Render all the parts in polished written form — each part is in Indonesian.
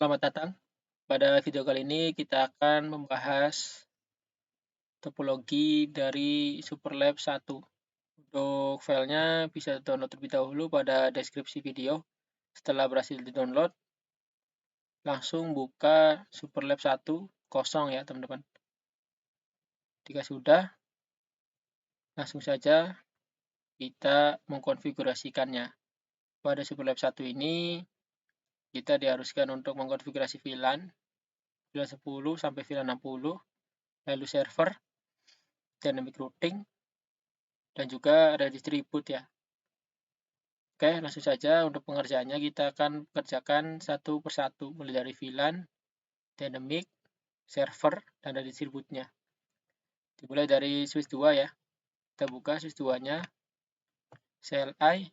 Selamat datang. Pada video kali ini kita akan membahas topologi dari Superlab 1. Untuk filenya bisa download terlebih dahulu pada deskripsi video. Setelah berhasil di-download, langsung buka Superlab 1 kosong ya teman-teman. Jika sudah, langsung saja kita mengkonfigurasikannya. Pada Superlab 1 ini kita diharuskan untuk mengkonfigurasi VLAN 10 sampai VLAN 60, lalu server, dynamic routing, dan juga ada distribut ya. Oke, langsung saja untuk pengerjaannya kita akan kerjakan satu persatu, mulai dari VLAN, dynamic, server, dan dari distributnya. Dimulai dari switch 2 ya. Kita buka switch 2-nya, CLI,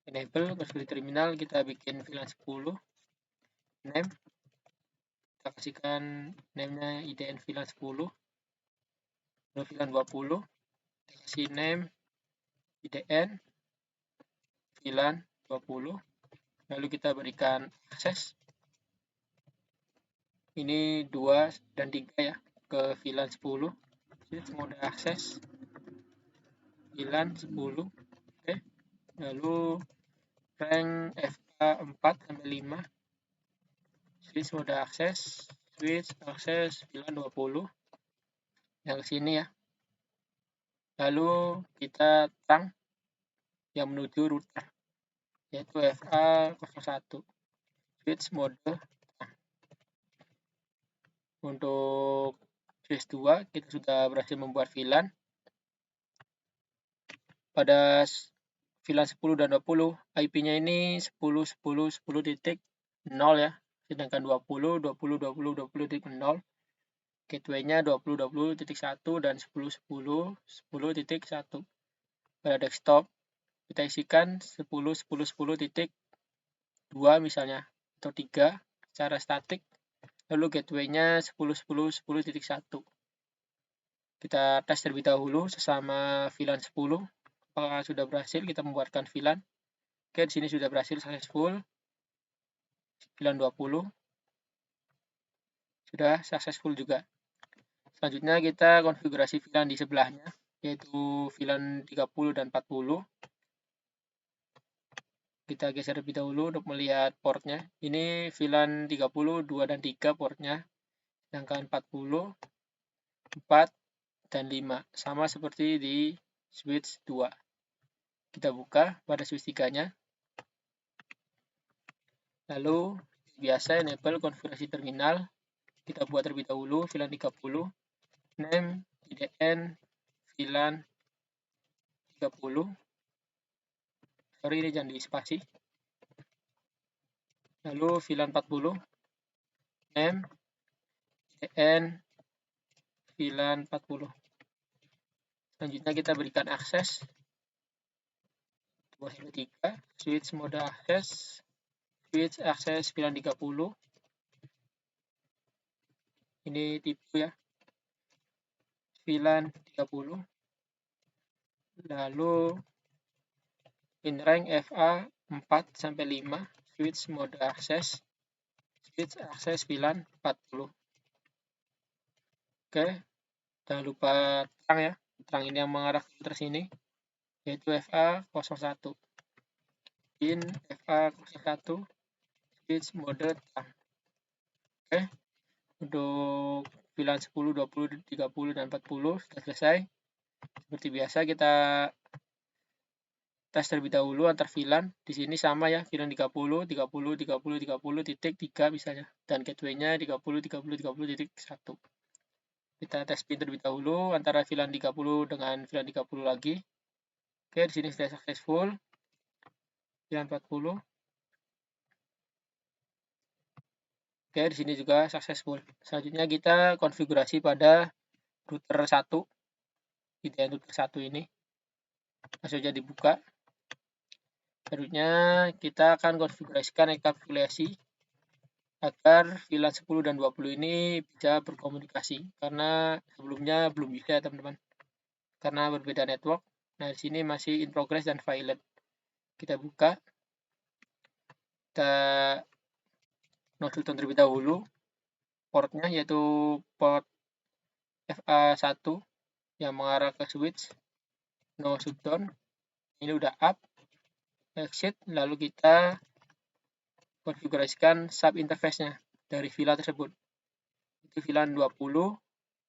enable, masuk di terminal, kita bikin VLAN 10, name, kita kasihkan name-nya IDN VLAN 10, lalu VLAN 20, kita kasih name IDN VLAN 20, lalu kita berikan akses. Ini 2 dan 3 ya, ke VLAN 10. Switch mode akses VLAN 10. Oke. Lalu rank FA 4 sampai 5. Switch mode akses, switch akses VLAN 20. Yang sini ya. Lalu kita terang yang menuju router, yaitu FA 01. Switch mode terang. Untuk switch 2 kita sudah berhasil membuat VLAN. Pada VLAN 10 dan 20, IP-nya ini 10.10.10.0 ya, sedangkan 20.20.20.20.0. Gateway-nya 20.20.1 dan 10.10.10.1. Pada desktop, kita isikan 10.10.10.2 misalnya, atau 3 secara statik. Lalu gateway-nya 10.10.10.1. Kita tes terlebih dahulu sesama VLAN 10. Apakah sudah berhasil kita membuatkan VLAN? Oke, di sini sudah berhasil successful. VLAN 20 sudah successful juga. Selanjutnya kita konfigurasi VLAN di sebelahnya, yaitu VLAN 30 dan 40. Kita geser lebih dahulu untuk melihat portnya. Ini VLAN 30, 2 dan 3 portnya, sedangkan 40, 4 dan 5, sama seperti di switch 2. Kita buka pada switch 3-nya. Lalu biasa enable konfigurasi terminal. Kita buat terlebih dahulu VLAN 30, name IDN VLAN 30. Sorry, ini jangan di spasi. Lalu VLAN 40, name IDN VLAN 40. Selanjutnya kita berikan akses 2-3, switch mode akses, switch akses VLAN 30. Ini tipe ya, VLAN 30. Lalu in rank FA 4 sampai 5, switch mode akses, switch akses VLAN 40. Oke, jangan lupa terang ya, terang ini yang mengarah ke router sini, yaitu FA 01. In FA 01, switch mode terang. Oke, untuk VLAN 10, 20, 30, dan 40 sudah selesai. Seperti biasa kita tes terlebih dahulu antar VLAN. Di sini sama ya, VLAN 30, 30, 30, 30, titik 3 misalnya. Dan gateway-nya 30, 30, 30, titik 1. Kita tes pin terlebih dahulu antara VLAN 30 dengan VLAN 30 lagi. Oke, di sini sudah successful. VLAN 40. Oke, di sini juga successful. Selanjutnya kita konfigurasi pada router 1. IDN router 1 ini. Langsung saja dibuka. Selanjutnya kita akan konfigurasikan rekapitulasi agar VLAN 10 dan 20 ini bisa berkomunikasi, karena sebelumnya belum bisa teman-teman, karena berbeda network. Nah, di sini masih in progress dan violent. Kita buka, kita no-shutdown terlebih dahulu portnya, yaitu port FA1 yang mengarah ke switch no-shutdown. Ini udah up, exit, lalu kita konfigurasikan sub interface-nya dari VLAN tersebut. Itu VLAN 20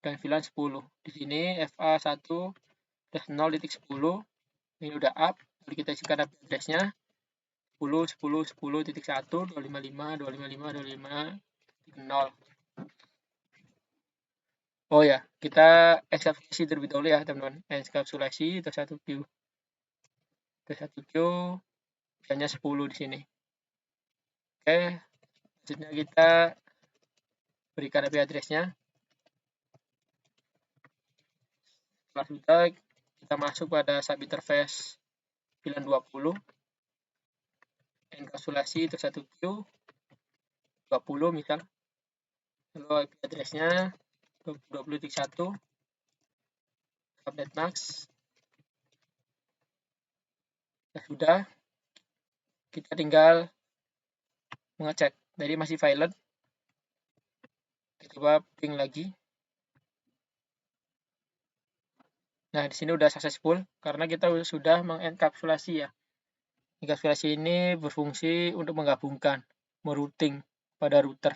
dan VLAN 10. Di sini FA1-0.10 ini udah up, lalu kita isikan IP address-nya 10.10.10.1 255 255 255 0. Oh ya, kita enkapsulasi terlebih dahulu ya teman-teman. Enkapsulasi terus 1Q. Terus 1Q misalnya 10 di sini. Oke, selanjutnya kita berikan IP address-nya. Setelah sudah, kita masuk pada sub interface VLAN 20. Enkapsulasi terus 1Q 20 misal. Lalu IP address-nya 20.1 subnet max. Sudah, kita tinggal mengecek. Jadi masih violent. Kita coba ping lagi. Nah, di sini udah successful karena kita sudah mengenkapsulasi ya. Enkapsulasi ini berfungsi untuk menggabungkan, merouting pada router.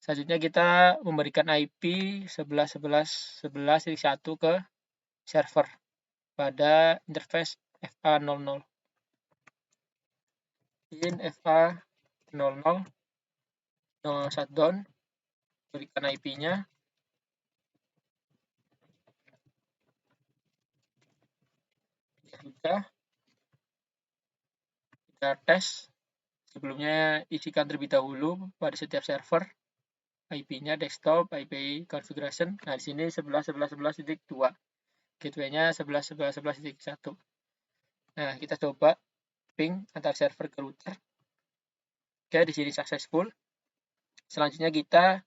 Selanjutnya kita memberikan IP 11.11.11.1 ke server pada interface FA00. In FA00 no shutdown, berikan IP-nya. Sudah, kita tes. Sebelumnya isikan terlebih dahulu pada setiap server IP-nya desktop, IP configuration. Nah, di sini 11.11.11.2. Gateway-nya 11.11.11.1. Nah, kita coba ping antar server ke router. Oke, di sini successful. Selanjutnya kita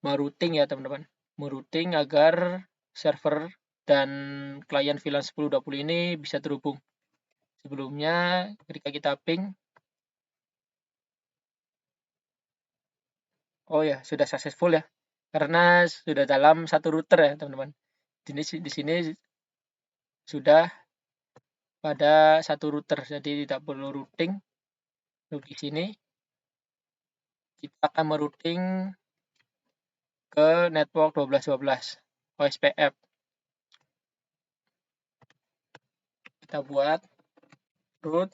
merouting ya, teman-teman. Merouting agar server dan klien VLAN 1020 ini bisa terhubung. Sebelumnya, ketika kita ping, oh ya, sudah successful ya. Karena sudah dalam satu router ya, teman-teman. Di sini sudah pada satu router, jadi tidak perlu routing. Lalu di sini kita akan merouting ke network 12.12 OSPF. Kita buat root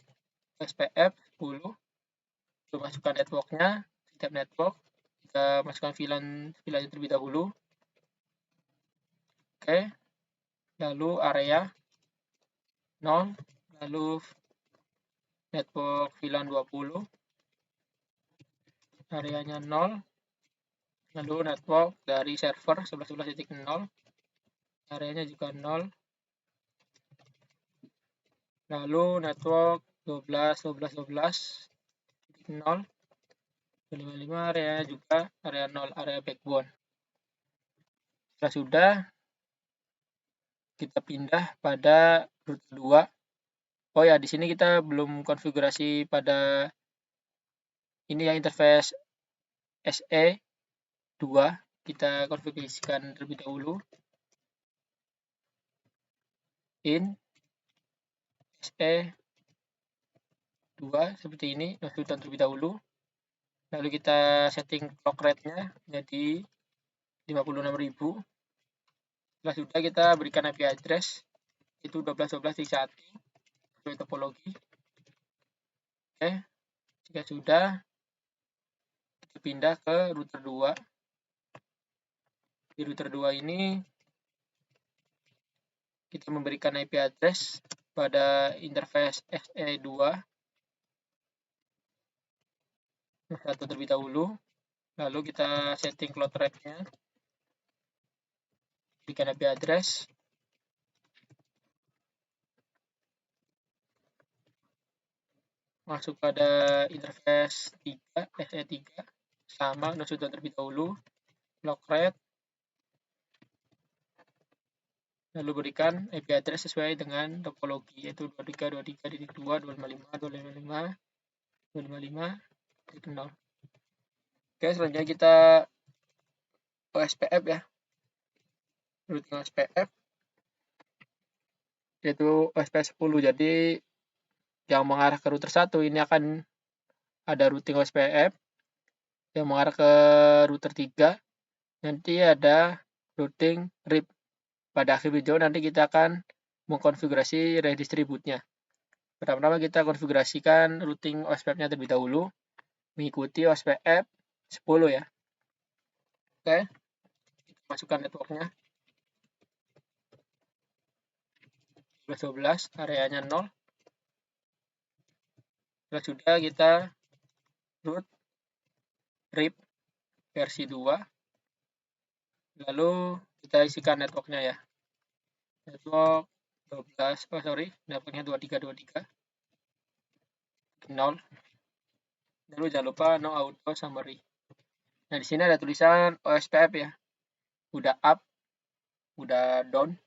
OSPF 10. Kita masukkan networknya, setiap network kita masukkan VLAN terlebih dahulu. Oke, lalu area 0, lalu network VLAN 20, areanya 0, lalu network dari server 11.11.0, areanya juga 0, lalu network 12.12.12.0, 55 areanya juga area 0, area backbone. Setelah sudah, kita pindah pada router 2. Oh ya, di sini kita belum konfigurasi pada ini ya, interface SE2. Kita konfigurasikan terlebih dahulu. In SE2 seperti ini, no-shutdown terlebih dahulu. Lalu kita setting clock rate-nya jadi 56.000. Setelah sudah, kita berikan IP address itu 12.12.1 sesuai topologi. Oke, jika sudah, kita pindah ke router 2. Di router 2 ini kita memberikan IP address pada interface SE2 satu terlebih dahulu. Lalu kita setting cloud rate-nya, berikan IP address. Masuk pada interface 3, SE3, sama no-shutdown terlebih dahulu, clock rate lalu berikan IP address sesuai dengan topologi, yaitu 23.23.2, 255, 255, 255, 0. Oke, selanjutnya kita OSPF ya, routing OSPF, yaitu OSPF 10. Jadi yang mengarah ke router 1 ini akan ada routing OSPF, yang mengarah ke router 3 nanti ada routing RIP. Pada akhir video nanti kita akan mengkonfigurasi redistributnya. Pertama-tama kita konfigurasikan routing OSPF-nya terlebih dahulu, mengikuti OSPF 10 ya. Oke, kita masukkan networknya. 12, areanya 0. Setelah sudah kita root RIP versi 2. Lalu kita isikan networknya ya. Network 12, networknya 2323. 0. Lalu jangan lupa no auto summary. Nah, di sini ada tulisan OSPF ya. Udah up, udah down.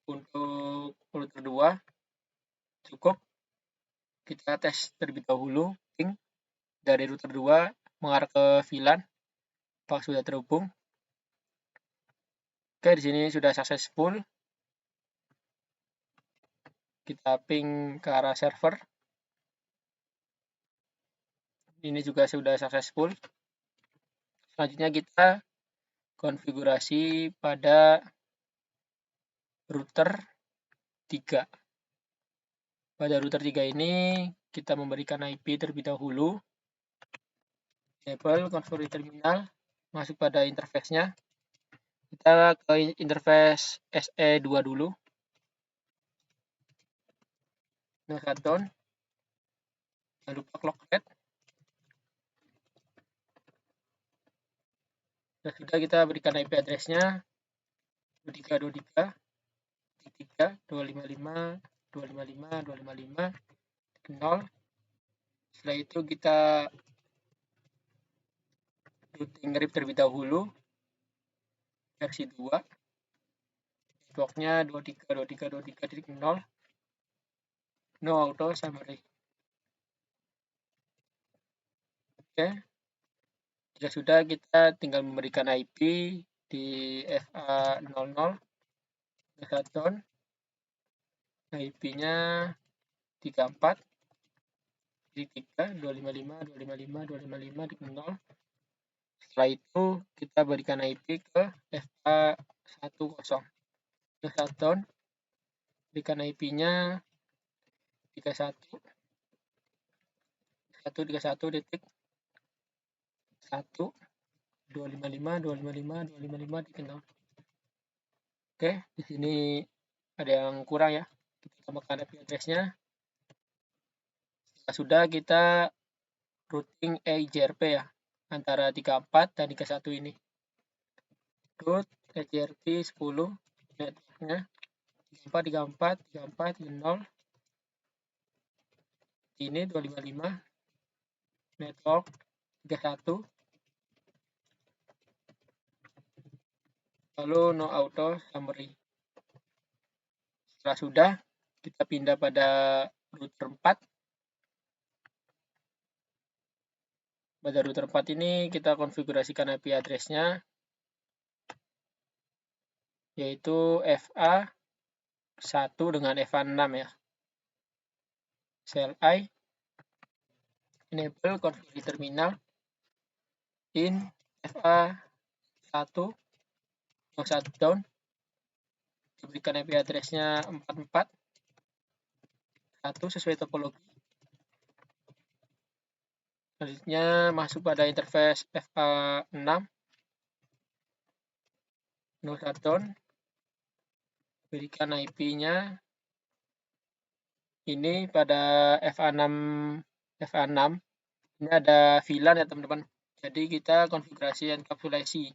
Untuk router 2 cukup kita tes terlebih dahulu ping dari router 2 mengarah ke VLAN. Apakah sudah terhubung? Oke, di sini sudah successful. Kita ping ke arah server. Ini juga sudah successful. Selanjutnya kita konfigurasi pada router 3. Pada router 3 ini kita memberikan IP terlebih dahulu. Enable configure terminal, masuk pada interface-nya. Kita ke interface SE2 dulu. No shutdown. Jangan lupa clock red. Dan sudah kita berikan IP address-nya 2323 255 255 255 0. Setelah itu kita routing RIP terlebih dahulu versi 2. Networknya 23.23.23.0. No auto summary. Oke. Jika sudah, kita tinggal memberikan IP di FA00 shutdown. IP-nya 34 3 255 255 255 0. Setelah itu kita berikan IP ke FA10. Shutdown, berikan IP-nya 31 131.1 255 255 255 0. Oke, di sini ada yang kurang ya. Kita tambahkan IP address-nya. Setelah sudah, kita routing EIGRP ya, antara 34 dan 31 ini. Root EIGRP 10, networknya 34 34 0. Ini 255, network 31. Lalu no auto summary. Setelah sudah, kita pindah pada router 4. Pada router 4 ini kita konfigurasikan IP address-nya, yaitu FA1 dengan FA6 ya. CLI enable configure terminal in FA1 no shutdown. Diberikan IP address-nya 44 1 sesuai topologi. Selanjutnya masuk pada interface FA6 no shutdown. Berikan IP-nya ini pada FA6. Ini ada VLAN ya teman-teman. Jadi kita konfigurasi enkapsulasi,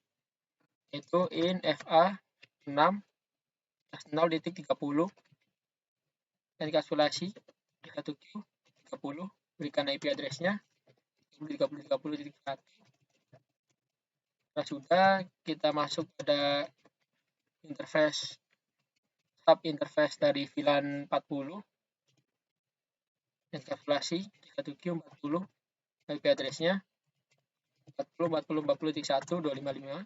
yaitu in FA6 0.30 enkapsulasi 1Q 30. Berikan IP address-nya 30.30.1. Setelah sudah, kita masuk pada interface sub interface dari VLAN 40, enkapsulasi 31Q40, IP address-nya 40.40.40.1.255.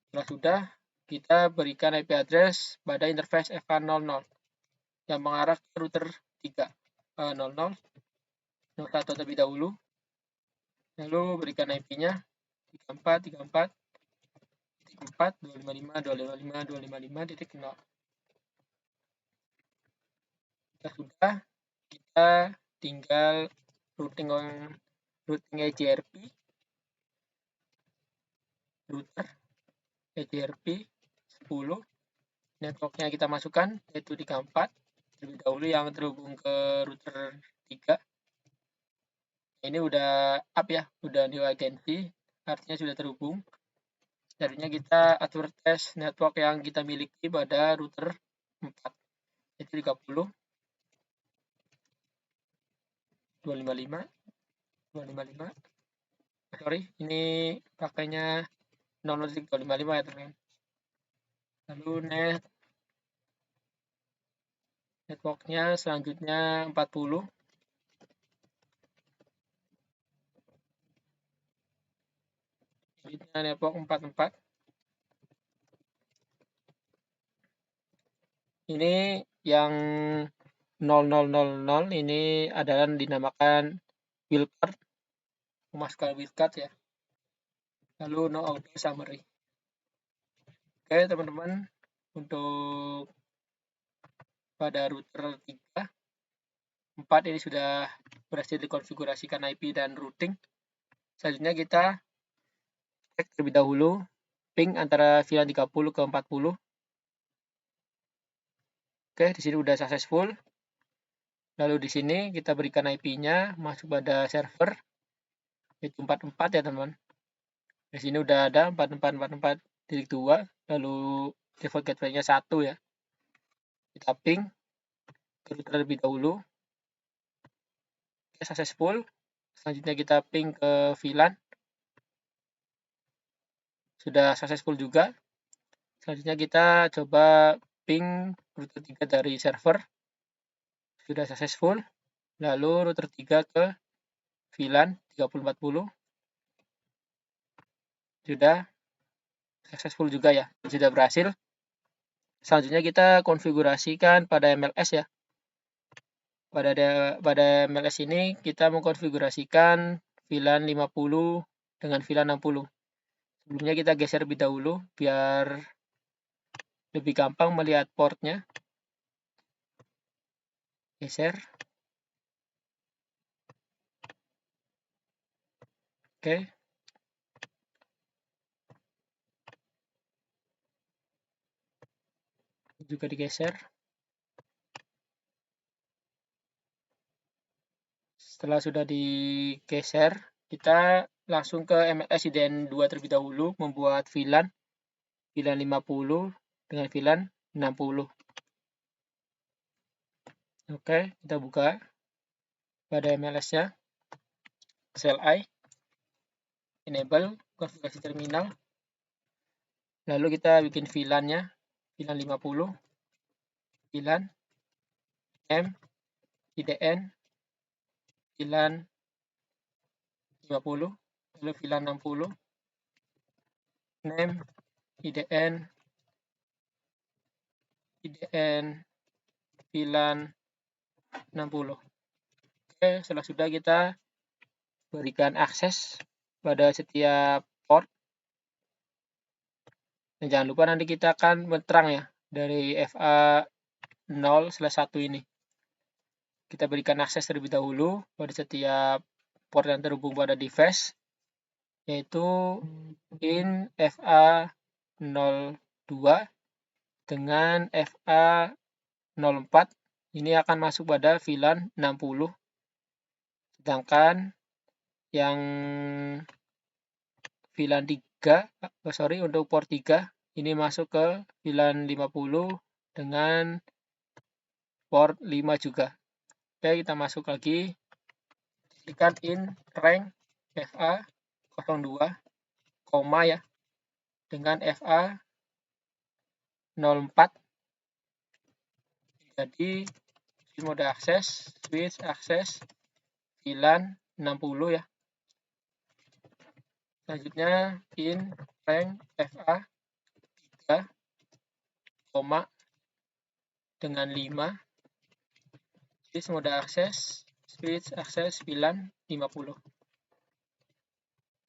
Setelah sudah, kita berikan IP address pada interface FA00 yang mengarah ke router 3. 00.01 terlebih dahulu, lalu berikan IP-nya 34.34.4.255.255.255.0. Setelah sudah, kita tinggal routing EJRP router EJRP 10. Networknya kita masukkan yaitu 34 terlebih dahulu yang terhubung ke router 3. Ini udah up ya, udah new identity, artinya sudah terhubung. Selanjutnya kita atur tes network yang kita miliki pada router 4, yaitu 30, 255, 255. Sorry, ini pakainya 0.255 ya teman-teman. Lalu networknya selanjutnya 40. Selanjutnya network 44. Ini yang 0000 ini adalah dinamakan wildcard, memasukkan wildcard ya. Lalu no audio summary. Oke teman-teman, untuk pada router 3, 4 ini sudah berhasil dikonfigurasikan IP dan routing. Selanjutnya kita cek terlebih dahulu ping antara VLAN 30 ke 40. Oke, di sini udah successful. Lalu di sini kita berikan IP-nya masuk pada server yaitu 44 ya teman-teman. Di sini udah ada 4444.2, lalu default gateway-nya 1 ya. Kita ping ke router terlebih dahulu. Oke, successful. Selanjutnya kita ping ke VLAN. Sudah successful juga. Selanjutnya kita coba ping router 3 dari server. Sudah successful. Lalu router 3 ke VLAN 3040. Sudah successful juga ya. Sudah berhasil. Selanjutnya kita konfigurasikan pada MLS ya. Pada MLS ini kita mengkonfigurasikan VLAN 50 dengan VLAN 60. Sebelumnya kita geser lebih dahulu biar lebih gampang melihat portnya. Geser. Oke. Juga digeser. Setelah sudah digeser, kita langsung ke MLS IDN 2 terlebih dahulu, membuat VLAN 50 dengan VLAN 60. Oke, kita buka pada MLS-nya. CLI, enable, konfigurasi terminal. Lalu kita bikin VLAN-nya, VLAN 50, VLAN, name, IDN, VLAN 50, lalu VLAN 60, name, IDN, VLAN 60. Oke, setelah sudah kita berikan akses pada setiap port. Dan jangan lupa nanti kita akan menerang ya dari FA0/1 ini. Kita berikan akses terlebih dahulu pada setiap port yang terhubung pada device, yaitu in FA02 dengan FA04. Ini akan masuk pada VLAN 60. Sedangkan yang VLAN 3, untuk port 3, ini masuk ke VLAN 50 dengan port 5 juga. Oke, kita masuk lagi. Klikkan in rank FA02, koma ya, dengan FA 04 jadi mode akses switch akses VLAN 60 ya. Selanjutnya in rank FA 3, dengan 5 switch mode akses VLAN 50.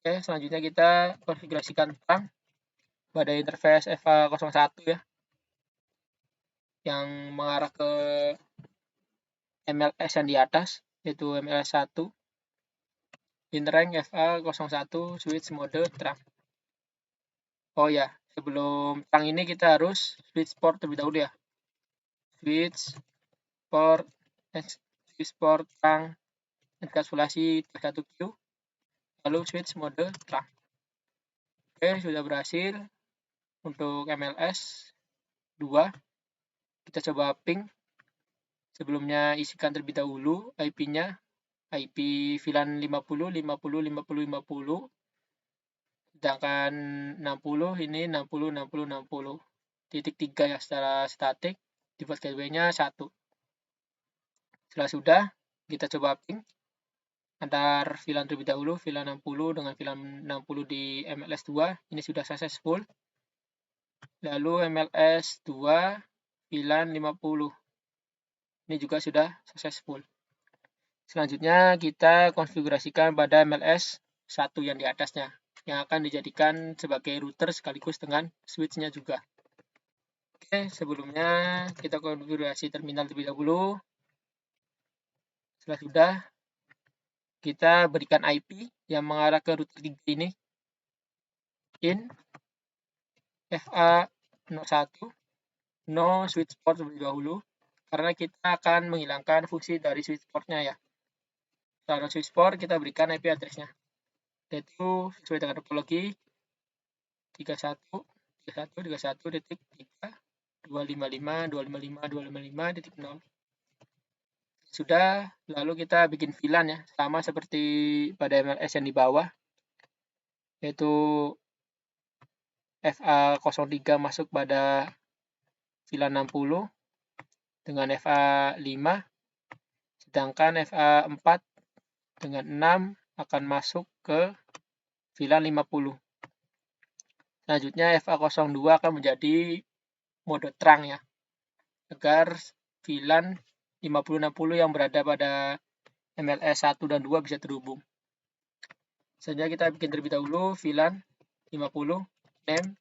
Oke, selanjutnya kita konfigurasikan terang pada interface FA01 ya, yang mengarah ke MLS yang di atas, yaitu MLS 1. In rank FA01 switch mode terang. Oh ya, sebelum terang ini kita harus switch port terlebih dahulu ya. Switch port terang enkapsulasi 1Q, lalu switch mode terang. Oke, sudah berhasil. Untuk MLS 2, kita coba ping. Sebelumnya isikan terlebih dahulu IP-nya, IP VLAN 50, 50, 50, 50. Sedangkan 60 ini 60, 60, 60. Titik 3 ya secara statik. Default gateway-nya 1. Setelah sudah, kita coba ping antar VLAN terlebih dahulu, VLAN 60 dengan VLAN 60 di MLS 2. Ini sudah successful. Lalu MLS 2 VLAN 50. Ini juga sudah successful. Selanjutnya kita konfigurasikan pada MLS 1 yang di atasnya, yang akan dijadikan sebagai router sekaligus dengan switch-nya juga. Oke, sebelumnya kita konfigurasi terminal terlebih dahulu. Setelah sudah, kita berikan IP yang mengarah ke router 3 ini. In FA01 no switch port terlebih dahulu, karena kita akan menghilangkan fungsi dari switch port-nya ya. Setelah switch port, kita berikan IP address-nya, yaitu sesuai dengan topologi 31.3.255.255.255.0. Sudah, lalu kita bikin VLAN ya, sama seperti pada MLS yang di bawah, yaitu FA03 masuk pada VLAN 60 dengan FA5, sedangkan FA4 dengan 6 akan masuk ke VLAN 50. Selanjutnya FA02 akan menjadi mode terang ya, agar VLAN 50-60 yang berada pada MLS 1 dan 2 bisa terhubung. Selanjutnya kita bikin terlebih dahulu VLAN 50, name,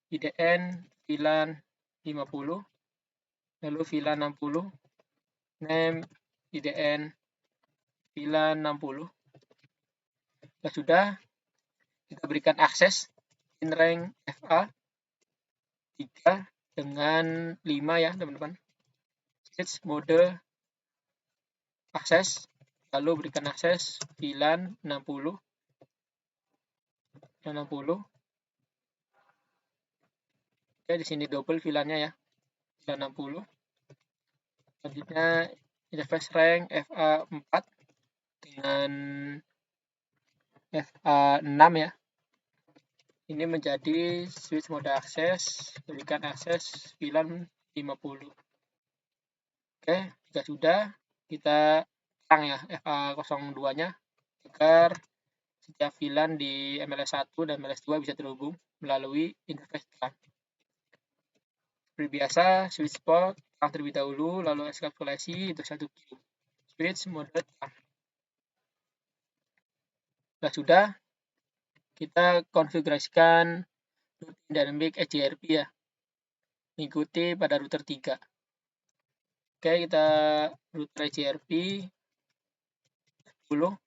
IDN, VLAN 50, lalu VLAN 60, name, IDN, VLAN 60. Sudah, kita berikan akses in rank FA 3 dengan 5 ya teman-teman. Switch mode akses, lalu berikan akses VLAN 60. Oke, di sini double VLAN-nya ya, VLAN 60. Selanjutnya interface rank FA4 dengan FA6 ya. Ini menjadi switch mode akses, berikan akses VLAN 50. Oke, jika sudah, kita terang ya FA02-nya, agar setiap VLAN di MLS 1 dan MLS 2 bisa terhubung melalui interface terang. Seperti biasa, switch port terang terlebih dahulu, lalu enkapsulasi untuk 1Q. Switch mode terang. Sudah, kita konfigurasikan routing dynamic HGRP ya, mengikuti pada router 3. Oke, kita router HGRP 10.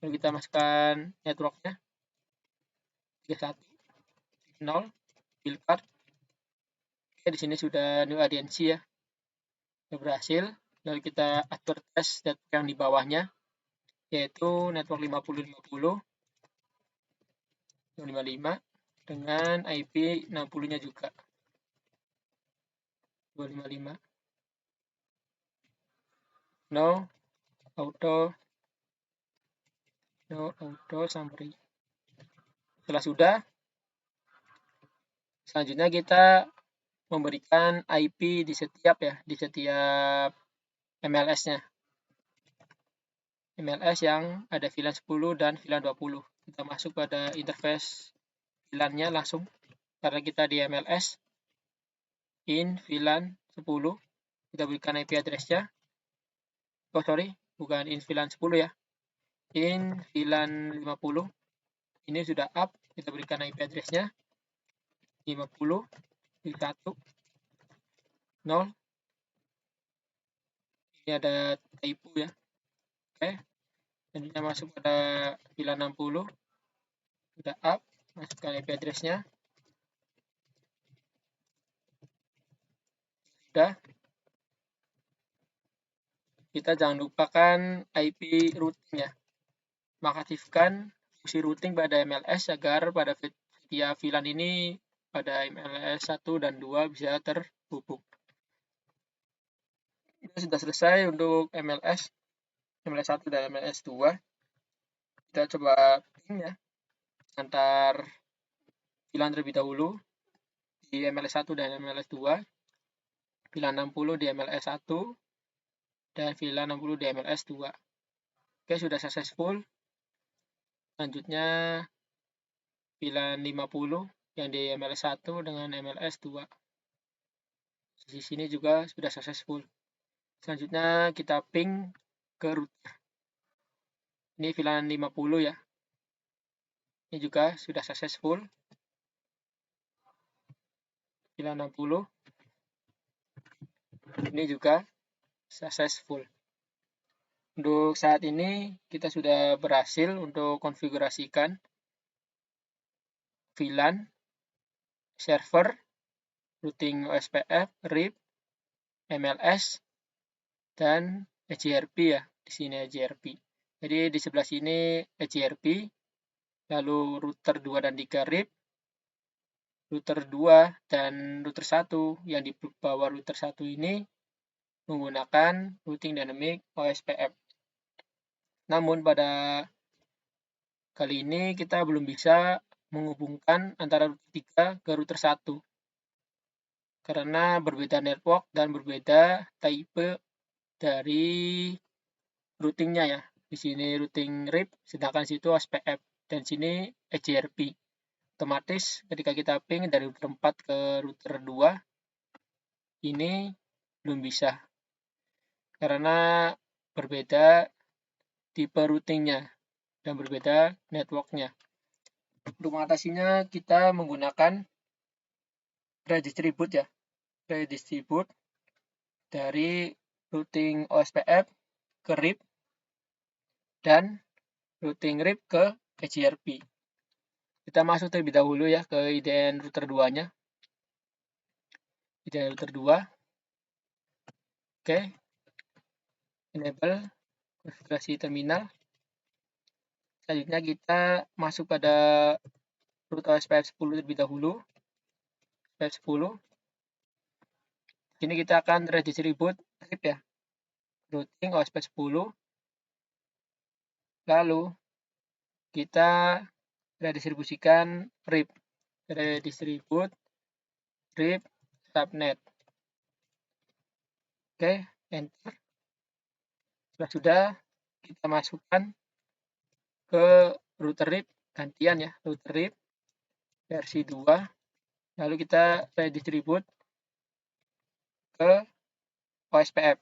Lalu kita masukkan networknya 31.0 build card. Oke, di sini sudah new audiency ya, sudah berhasil. Lalu kita atur tes network yang di bawahnya, yaitu network 50.50 255 dengan IP 60-nya juga 255. No auto summary. Setelah sudah, Selanjutnya kita memberikan IP di setiap MLS-nya. MLS yang ada VLAN 10 dan VLAN 20. Kita masuk pada interface VLAN-nya langsung. Karena kita di MLS, in VLAN 10, kita berikan IP address-nya. Oh sorry, bukan in VLAN 10 ya. In VLAN 50. Ini sudah up, kita berikan IP address-nya. 50, 1, 0. Ini ada typo ya. Oke. Selanjutnya masuk pada VLAN 60. Sudah up, masukkan IP address-nya. Sudah. Kita jangan lupakan IP routing ya. Mengaktifkan fungsi routing pada MLS agar pada setiap VLAN ini pada MLS 1 dan 2 bisa terhubung. Ini sudah selesai untuk MLS 1 dan MLS 2. Kita coba ping ya antar VLAN terlebih dahulu di MLS 1 dan MLS 2. VLAN 60 di MLS 1 dan VLAN 60 di MLS 2. Oke, sudah successful. Selanjutnya VLAN 50 yang di MLS 1 dengan MLS 2. Di sini juga sudah successful. Selanjutnya kita ping ke router. Ini VLAN 50 ya. Ini juga sudah successful. VLAN 60. Ini juga successful. Untuk saat ini kita sudah berhasil untuk konfigurasikan VLAN, server, routing OSPF, RIP, MLS, dan EGRP ya. Di sini EGRP. Jadi di sebelah sini EGRP, lalu router 2 dan 3 RIP, router 2 dan router 1 yang di bawah router 1 ini menggunakan routing dynamic OSPF. Namun pada kali ini kita belum bisa menghubungkan antara router 3 ke router 1 karena berbeda network dan berbeda type dari routingnya ya. Di sini routing RIP, sedangkan situ OSPF dan sini EGRP. Otomatis ketika kita ping dari router 4 ke router 2 ini belum bisa karena berbeda tipe routingnya dan berbeda networknya. Untuk mengatasinya kita menggunakan redistribute ya. Redistribute dari routing OSPF ke RIP dan routing RIP ke EGRP. Kita masuk terlebih dahulu ya ke IDN router 2-nya. IDN router 2. Oke. Enable konfigurasi terminal. Selanjutnya kita masuk pada root OSPF 10 terlebih dahulu. OSPF 10. Ini kita akan redistribute RIP ya. Routing OSPF 10. Lalu kita redistribusikan RIP. Redistribute RIP subnet. Oke, enter. Sudah kita masukkan ke router RIP gantian ya, router RIP versi 2. Lalu kita redistribute ke OSPF.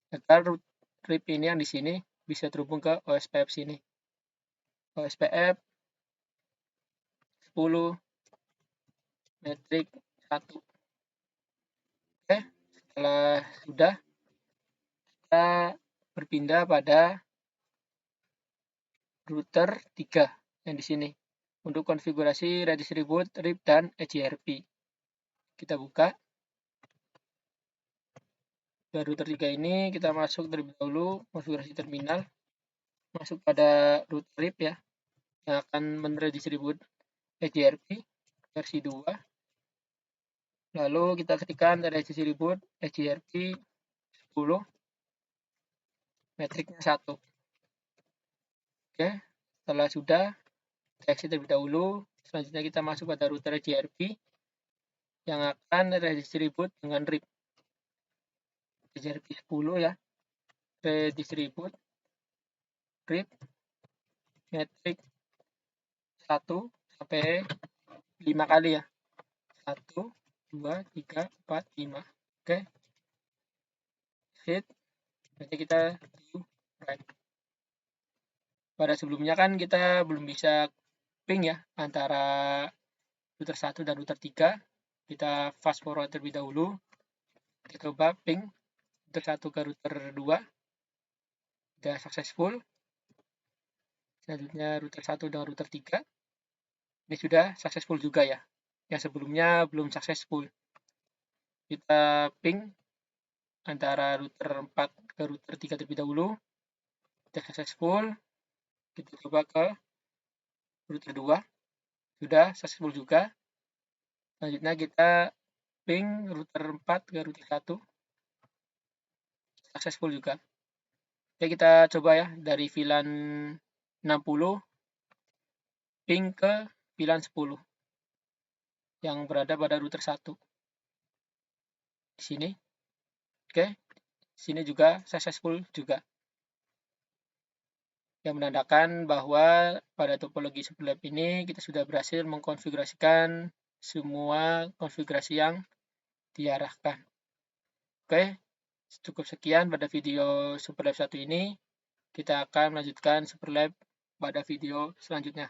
Agar RIP ini yang di sini bisa terhubung ke OSPF sini. OSPF 10 metrik 1. Oke, setelah sudah kita berpindah pada router 3 yang di sini untuk konfigurasi redistribute, RIP, dan EGRP. Kita buka. Ke router 3 ini kita masuk terlebih dahulu konfigurasi terminal. Masuk pada router RIP ya yang akan menredistribute EGRP versi 2. Lalu kita ketikkan redistribute EGRP 10 metriknya 1. Oke, setelah sudah kita exit terlebih dahulu, Selanjutnya kita masuk pada router GRP yang akan redistribute dengan RIP. GRP 10 ya, redistribute RIP metric 1 sampai 5 kali ya. 1, 2, 3, 4, 5. Oke. Hit. Nanti kita do right. Pada sebelumnya kan kita belum bisa ping ya antara router 1 dan router 3. Kita fast forward terlebih dahulu. Kita coba ping router 1 ke router 2. Sudah successful. Selanjutnya router 1 dan router 3. Ini sudah successful juga ya. Yang sebelumnya belum successful. Kita ping antara router 4 ke router 3 terlebih dahulu. Sudah successful. Kita coba ke router 2. Sudah successful juga. Selanjutnya kita ping router 4 ke router 1. Successful juga. Oke, kita coba ya dari VLAN 60 ping ke VLAN 10 yang berada pada router 1. Di sini. Oke. Sini juga successful juga. Yang menandakan bahwa pada topologi SuperLab ini kita sudah berhasil mengkonfigurasikan semua konfigurasi yang diarahkan. Oke, cukup sekian pada video SuperLab 1 ini. Kita akan melanjutkan SuperLab pada video selanjutnya.